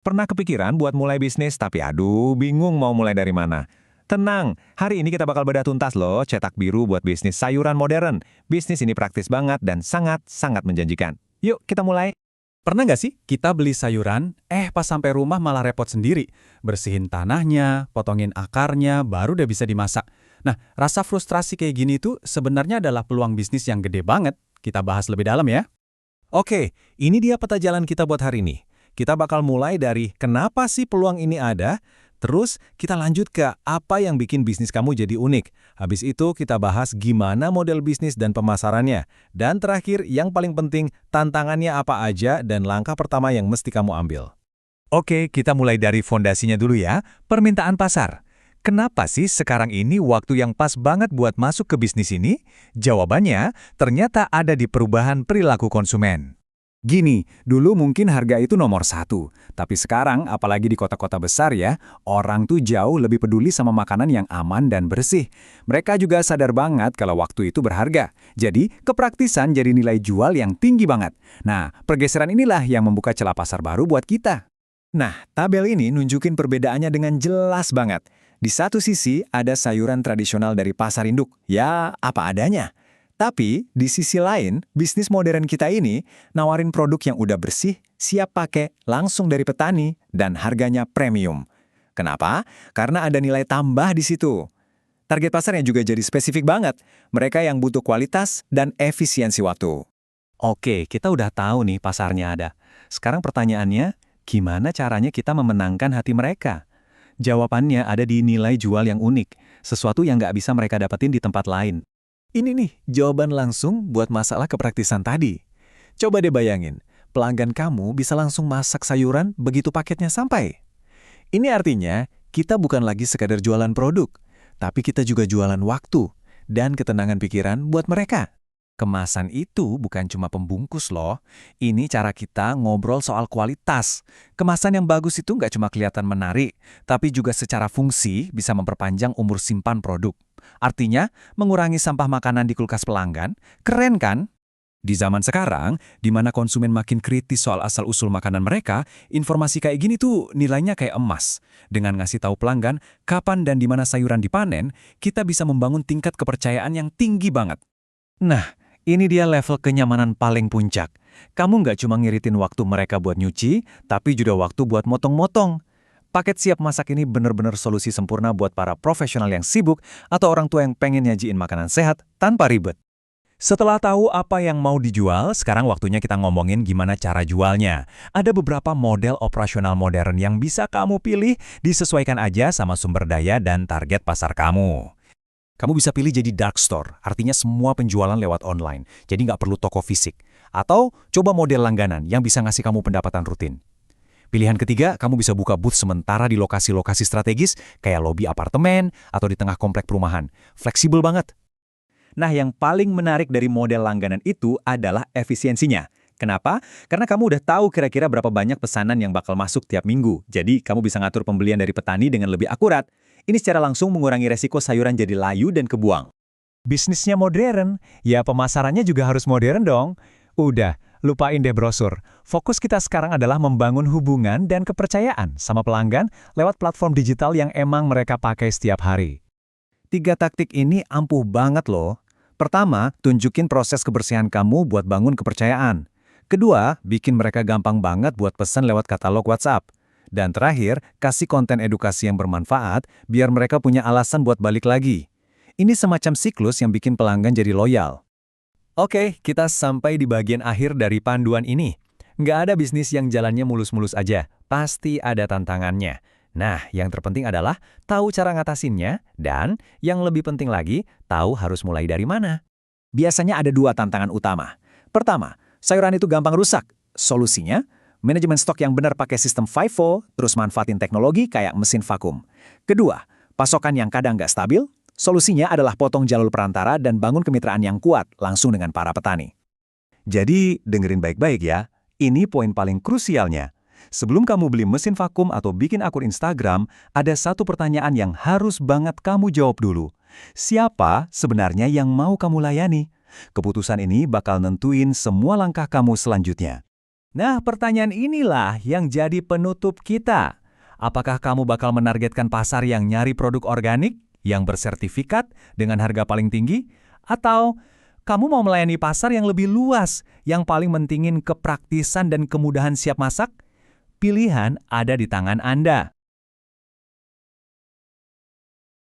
Pernah kepikiran buat mulai bisnis tapi aduh bingung mau mulai dari mana? Tenang, hari ini kita bakal bedah tuntas loh cetak biru buat bisnis sayuran modern. Bisnis ini praktis banget dan sangat-sangat menjanjikan. Yuk kita mulai. Pernah nggak sih kita beli sayuran, pas sampai rumah malah repot sendiri? Bersihin tanahnya, potongin akarnya, baru udah bisa dimasak. Nah, rasa frustrasi kayak gini tuh sebenarnya adalah peluang bisnis yang gede banget. Kita bahas lebih dalam ya. Oke, ini dia peta jalan kita buat hari ini. Kita bakal mulai dari kenapa sih peluang ini ada, terus kita lanjut ke apa yang bikin bisnis kamu jadi unik. Habis itu kita bahas gimana model bisnis dan pemasarannya. Dan terakhir, yang paling penting, tantangannya apa aja dan langkah pertama yang mesti kamu ambil. Oke, kita mulai dari fondasinya dulu ya, permintaan pasar. Kenapa sih sekarang ini waktu yang pas banget buat masuk ke bisnis ini? Jawabannya ternyata ada di perubahan perilaku konsumen. Gini, dulu mungkin harga itu nomor satu. Tapi sekarang, apalagi di kota-kota besar ya, orang tuh jauh lebih peduli sama makanan yang aman dan bersih. Mereka juga sadar banget kalau waktu itu berharga. Jadi, kepraktisan jadi nilai jual yang tinggi banget. Nah, pergeseran inilah yang membuka celah pasar baru buat kita. Nah, tabel ini nunjukin perbedaannya dengan jelas banget. Di satu sisi ada sayuran tradisional dari pasar induk, ya apa adanya. Tapi di sisi lain, bisnis modern kita ini nawarin produk yang udah bersih, siap pakai, langsung dari petani, dan harganya premium. Kenapa? Karena ada nilai tambah di situ. Target pasarnya juga jadi spesifik banget. Mereka yang butuh kualitas dan efisiensi waktu. Oke, kita udah tahu nih pasarnya ada. Sekarang pertanyaannya, gimana caranya kita memenangkan hati mereka? Jawabannya ada di nilai jual yang unik, sesuatu yang nggak bisa mereka dapetin di tempat lain. Ini nih, jawaban langsung buat masalah kepraktisan tadi. Coba deh bayangin, pelanggan kamu bisa langsung masak sayuran begitu paketnya sampai. Ini artinya, kita bukan lagi sekadar jualan produk, tapi kita juga jualan waktu dan ketenangan pikiran buat mereka. Kemasan itu bukan cuma pembungkus loh, ini cara kita ngobrol soal kualitas. Kemasan yang bagus itu nggak cuma kelihatan menarik, tapi juga secara fungsi bisa memperpanjang umur simpan produk. Artinya, mengurangi sampah makanan di kulkas pelanggan, keren kan? Di zaman sekarang, di mana konsumen makin kritis soal asal-usul makanan mereka, informasi kayak gini tuh nilainya kayak emas. Dengan ngasih tahu pelanggan kapan dan di mana sayuran dipanen, kita bisa membangun tingkat kepercayaan yang tinggi banget. Nah, ini dia level kenyamanan paling puncak. Kamu nggak cuma ngiritin waktu mereka buat nyuci, tapi juga waktu buat motong-motong. Paket siap masak ini benar-benar solusi sempurna buat para profesional yang sibuk atau orang tua yang pengen nyajiin makanan sehat tanpa ribet. Setelah tahu apa yang mau dijual, sekarang waktunya kita ngomongin gimana cara jualnya. Ada beberapa model operasional modern yang bisa kamu pilih, disesuaikan aja sama sumber daya dan target pasar kamu. Kamu bisa pilih jadi dark store, artinya semua penjualan lewat online, jadi nggak perlu toko fisik. Atau coba model langganan yang bisa ngasih kamu pendapatan rutin. Pilihan ketiga, kamu bisa buka booth sementara di lokasi-lokasi strategis kayak lobi apartemen atau di tengah komplek perumahan. Fleksibel banget. Nah, yang paling menarik dari model langganan itu adalah efisiensinya. Kenapa? Karena kamu udah tahu kira-kira berapa banyak pesanan yang bakal masuk tiap minggu. Jadi, kamu bisa ngatur pembelian dari petani dengan lebih akurat. Ini secara langsung mengurangi resiko sayuran jadi layu dan kebuang. Bisnisnya modern, ya pemasarannya juga harus modern dong. Udah, lupain deh brosur. Fokus kita sekarang adalah membangun hubungan dan kepercayaan sama pelanggan lewat platform digital yang emang mereka pakai setiap hari. 3 taktik ini ampuh banget loh. Pertama, tunjukin proses kebersihan kamu buat bangun kepercayaan. Kedua, bikin mereka gampang banget buat pesan lewat katalog WhatsApp. Dan terakhir, kasih konten edukasi yang bermanfaat biar mereka punya alasan buat balik lagi. Ini semacam siklus yang bikin pelanggan jadi loyal. Oke, kita sampai di bagian akhir dari panduan ini. Nggak ada bisnis yang jalannya mulus-mulus aja, pasti ada tantangannya. Nah, yang terpenting adalah tahu cara ngatasinnya, dan yang lebih penting lagi, tahu harus mulai dari mana. Biasanya ada 2 tantangan utama. Pertama, sayuran itu gampang rusak. Solusinya, manajemen stok yang benar pakai sistem FIFO, terus manfaatin teknologi kayak mesin vakum. Kedua, pasokan yang kadang nggak stabil. Solusinya adalah potong jalur perantara dan bangun kemitraan yang kuat langsung dengan para petani. Jadi, dengerin baik-baik ya. Ini poin paling krusialnya. Sebelum kamu beli mesin vakum atau bikin akun Instagram, ada satu pertanyaan yang harus banget kamu jawab dulu. Siapa sebenarnya yang mau kamu layani? Keputusan ini bakal nentuin semua langkah kamu selanjutnya. Nah, pertanyaan inilah yang jadi penutup kita. Apakah kamu bakal menargetkan pasar yang nyari produk organik, yang bersertifikat, dengan harga paling tinggi? Atau kamu mau melayani pasar yang lebih luas, yang paling mentingin kepraktisan dan kemudahan siap masak? Pilihan ada di tangan Anda.